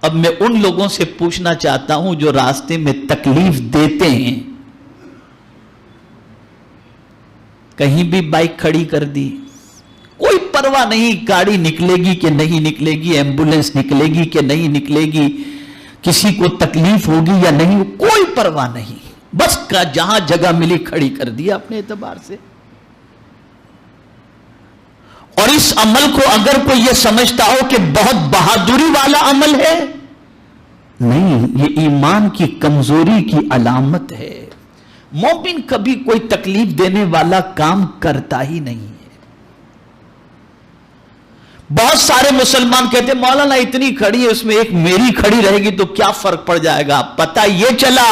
اب میں ان لوگوں سے پوچھنا چاہتا ہوں جو راستے میں تکلیف دیتے ہیں، کہیں بھی بائک کھڑی کر دی، کوئی پرواہ نہیں گاڑی نکلے گی کہ نہیں نکلے گی، ایمبولنس نکلے گی کہ نہیں نکلے گی، کسی کو تکلیف ہوگی یا نہیں، کوئی پرواہ نہیں، بس جہاں جگہ ملی کھڑی کر دیا اپنے اعتبار سے۔ اور اس عمل کو اگر کوئی یہ سمجھتا ہو کہ بہت بہادری والا عمل ہے، نہیں، یہ ایمان کی کمزوری کی علامت ہے۔ مومن کبھی کوئی تکلیف دینے والا کام کرتا ہی نہیں ہے۔ بہت سارے مسلمان کہتے ہیں مولانا اتنی کھڑی ہے، اس میں ایک میری کھڑی رہے گی تو کیا فرق پڑ جائے گا؟ پتہ یہ چلا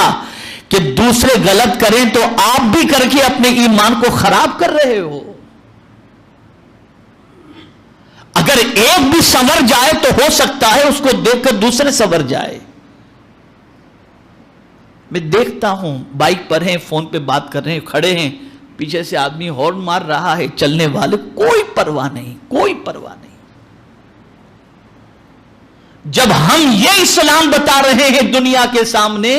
کہ دوسرے غلط کریں تو آپ بھی کر کے اپنے ایمان کو خراب کر رہے ہو۔ اگر ایک بھی سنور جائے تو ہو سکتا ہے اس کو دیکھ کر دوسرے سنور جائے۔ میں دیکھتا ہوں بائک پر ہیں، فون پہ بات کر رہے ہیں، کھڑے ہیں، پیچھے سے آدمی ہارن مار رہا ہے، چلنے والے کوئی پرواہ نہیں، کوئی پرواہ نہیں۔ جب ہم یہ اسلام بتا رہے ہیں دنیا کے سامنے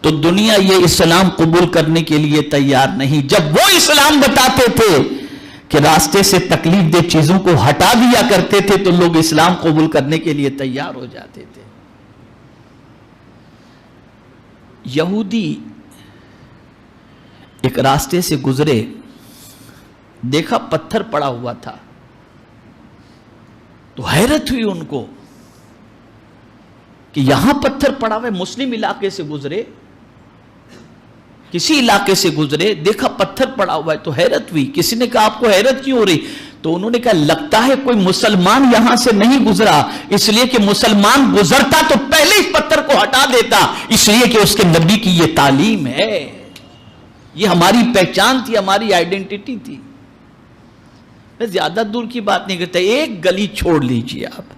تو دنیا یہ اسلام قبول کرنے کے لیے تیار نہیں۔ جب وہ اسلام بتاتے تھے کہ راستے سے تکلیف دہ چیزوں کو ہٹا دیا کرتے تھے تو لوگ اسلام قبول کرنے کے لیے تیار ہو جاتے تھے۔ یہودی ایک راستے سے گزرے، دیکھا پتھر پڑا ہوا تھا تو حیرت ہوئی ان کو کہ یہاں پتھر پڑا ہوا ہے۔ مسلم علاقے سے گزرے، کسی علاقے سے گزرے، دیکھا پتھر پڑا ہوا ہے تو حیرت ہوئی۔ کسی نے کہا آپ کو حیرت کیوں ہو رہی؟ تو انہوں نے کہا لگتا ہے کوئی مسلمان یہاں سے نہیں گزرا، اس لیے کہ مسلمان گزرتا تو پہلے اس پتھر کو ہٹا دیتا، اس لیے کہ اس کے نبی کی یہ تعلیم ہے، یہ ہماری پہچان تھی، ہماری آئیڈینٹی تھی۔ میں زیادہ دور کی بات نہیں کرتا، ایک گلی چھوڑ لیجئے آپ،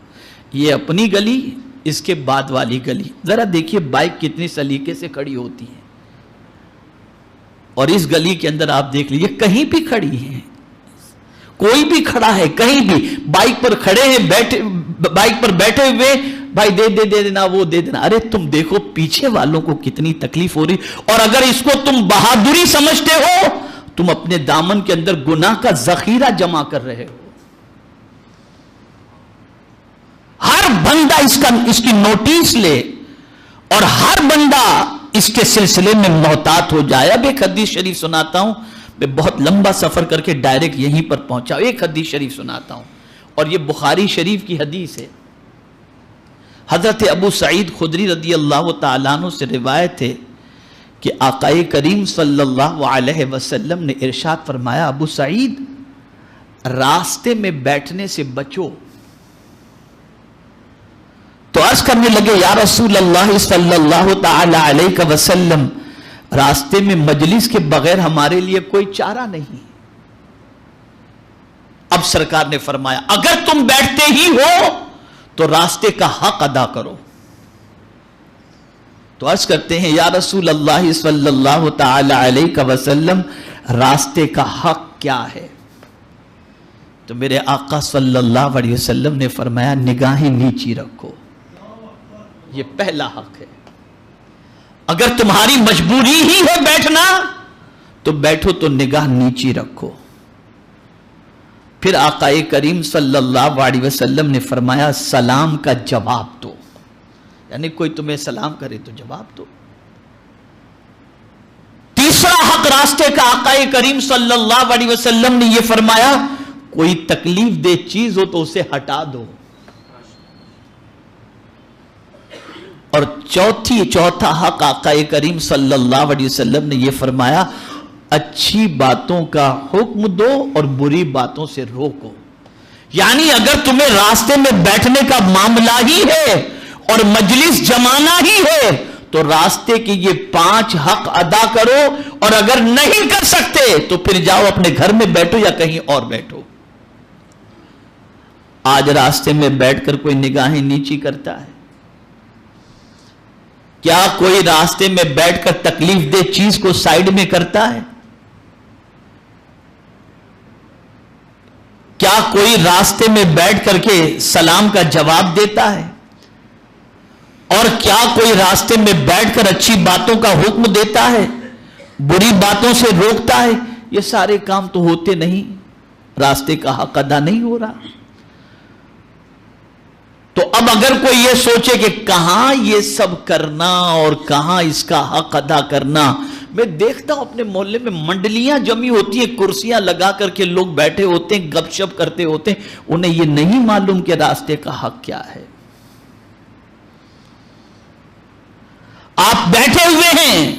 یہ اپنی گلی، اس کے بعد والی گلی، ذرا دیکھیے بائک کتنی سلیقے سے کھڑی ہوتی ہے، اور اس گلی کے اندر آپ دیکھ لیجئے کہیں بھی کھڑی ہے، کوئی بھی کھڑا ہے، کہیں بھی بائک پر کھڑے ہیں، بائک پر بیٹھے ہوئے، بھائی دے دینا، وہ دے دینا۔ ارے تم دیکھو پیچھے والوں کو کتنی تکلیف ہو رہی، اور اگر اس کو تم بہادری سمجھتے ہو تم اپنے دامن کے اندر گناہ کا ذخیرہ جمع کر رہے ہو۔ ہر بندہ اس کی نوٹس لے اور ہر بندہ اس کے سلسلے میں محتاط ہو جائے۔ اب ایک حدیث شریف سناتا ہوں، میں بہت لمبا سفر کر کے ڈائریکٹ یہیں پر پہنچا، ایک حدیث شریف سناتا ہوں، اور یہ بخاری شریف کی حدیث ہے۔ حضرت ابو سعید خدری رضی اللہ تعالیٰ عنہ سے روایت ہے کہ آقا کریم صلی اللہ علیہ وسلم نے ارشاد فرمایا، ابو سعید راستے میں بیٹھنے سے بچو۔ تو عرض کرنے لگے یا رسول اللہ صلی اللہ تعالی علیہ وسلم، راستے میں مجلس کے بغیر ہمارے لیے کوئی چارہ نہیں۔ اب سرکار نے فرمایا اگر تم بیٹھتے ہی ہو تو راستے کا حق ادا کرو۔ تو عرض کرتے ہیں یا رسول اللہ صلی اللہ تعالی علیہ وسلم، راستے کا حق کیا ہے؟ تو میرے آقا صلی اللہ علیہ وسلم نے فرمایا نگاہیں نیچی رکھو، یہ پہلا حق ہے۔ اگر تمہاری مجبوری ہی ہے بیٹھنا تو بیٹھو، تو نگاہ نیچی رکھو۔ پھر آقا کریم صلی اللہ علیہ وسلم نے فرمایا سلام کا جواب دو، یعنی کوئی تمہیں سلام کرے تو جواب دو۔ تیسرا حق راستے کا آقا کریم صلی اللہ علیہ وسلم نے یہ فرمایا کوئی تکلیف دہ چیز ہو تو اسے ہٹا دو۔ اور چوتھا حق آقا کریم صلی اللہ علیہ وسلم نے یہ فرمایا اچھی باتوں کا حکم دو اور بری باتوں سے روکو۔ یعنی اگر تمہیں راستے میں بیٹھنے کا معاملہ ہی ہے اور مجلس جمانا ہی ہے تو راستے کے یہ 5 حق ادا کرو، اور اگر نہیں کر سکتے تو پھر جاؤ اپنے گھر میں بیٹھو یا کہیں اور بیٹھو۔ آج راستے میں بیٹھ کر کوئی نگاہیں نیچی کرتا ہے؟ کیا کوئی راستے میں بیٹھ کر تکلیف دہ چیز کو سائیڈ میں کرتا ہے؟ کیا کوئی راستے میں بیٹھ کر کے سلام کا جواب دیتا ہے؟ اور کیا کوئی راستے میں بیٹھ کر اچھی باتوں کا حکم دیتا ہے، بری باتوں سے روکتا ہے؟ یہ سارے کام تو ہوتے نہیں، راستے کا حق ادا نہیں ہو رہا۔ تو اب اگر کوئی یہ سوچے کہ کہاں یہ سب کرنا اور کہاں اس کا حق ادا کرنا، میں دیکھتا ہوں اپنے محلے میں منڈلیاں جمی ہوتی ہیں، کرسیاں لگا کر کے لوگ بیٹھے ہوتے ہیں، گپ شپ کرتے ہوتے ہیں، انہیں یہ نہیں معلوم کہ راستے کا حق کیا ہے۔ آپ بیٹھے ہوئے ہیں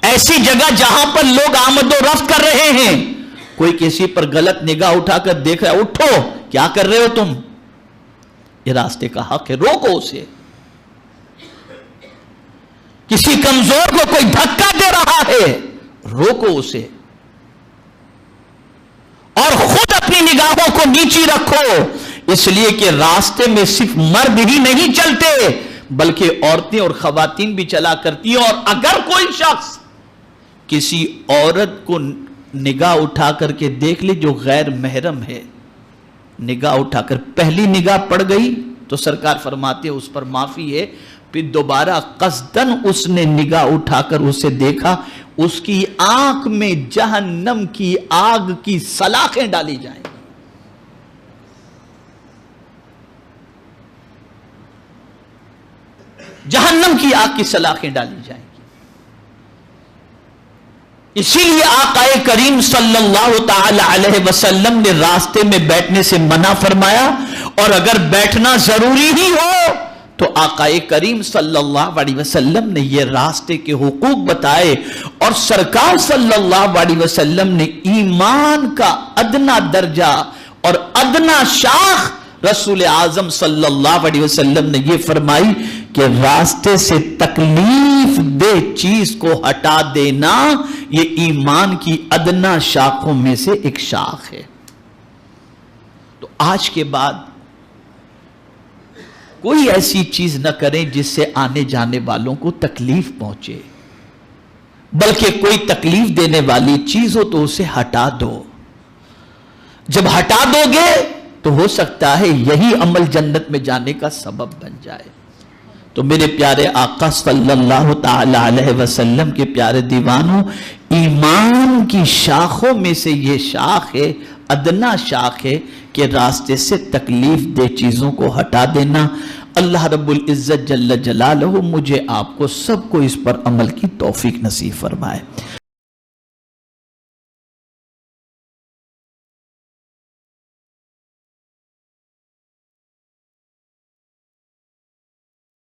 ایسی جگہ جہاں پر لوگ آمد و رفت کر رہے ہیں، کوئی کسی پر غلط نگاہ اٹھا کر دیکھ رہا ہے، اٹھو کیا کر رہے ہو تم؟ یہ راستے کا حق ہے، روکو اسے۔ کسی کمزور کو کوئی دھکا دے رہا ہے، روکو اسے، اور خود اپنی نگاہوں کو نیچی رکھو، اس لیے کہ راستے میں صرف مرد ہی نہیں چلتے بلکہ عورتیں اور خواتین بھی چلا کرتی ہیں، اور اگر کوئی شخص کسی عورت کو نگاہ اٹھا کر کے دیکھ لے جو غیر محرم ہے، نگاہ اٹھا کر پہلی نگاہ پڑ گئی تو سرکار فرماتے ہیں اس پر معافی ہے، پھر دوبارہ قصدن اس نے نگاہ اٹھا کر اسے دیکھا، اس کی آنکھ میں جہنم کی آگ کی سلاخیں ڈالی جائیں گی۔ جہنم کی آگ کی سلاخیں ڈالی جائیں گی۔ اسی لیے آقا کریم صلی اللہ تعالی علیہ وسلم نے راستے میں بیٹھنے سے منع فرمایا، اور اگر بیٹھنا ضروری ہی ہو تو آقا کریم صلی اللہ علیہ وسلم نے یہ راستے کے حقوق بتائے، اور سرکار صلی اللہ علیہ وسلم نے ایمان کا ادنا درجہ اور ادنا شاخ رسول اعظم صلی اللہ علیہ وسلم نے یہ فرمائی کہ راستے سے تکلیف دہ چیز کو ہٹا دینا یہ ایمان کی ادنا شاخوں میں سے ایک شاخ ہے۔ تو آج کے بعد کوئی ایسی چیز نہ کریں جس سے آنے جانے والوں کو تکلیف پہنچے، بلکہ کوئی تکلیف دینے والی چیز ہو تو اسے ہٹا دو۔ جب ہٹا دو گے تو ہو سکتا ہے یہی عمل جنت میں جانے کا سبب بن جائے۔ تو میرے پیارے آقا صلی اللہ تعالی علیہ وسلم کے پیارے دیوانوں، ایمان کی شاخوں میں سے یہ شاخ ہے، ادنا شاخ ہے کہ راستے سے تکلیف دہ چیزوں کو ہٹا دینا۔ اللہ رب العزت جل جلالہ مجھے آپ کو سب کو اس پر عمل کی توفیق نصیب فرمائے۔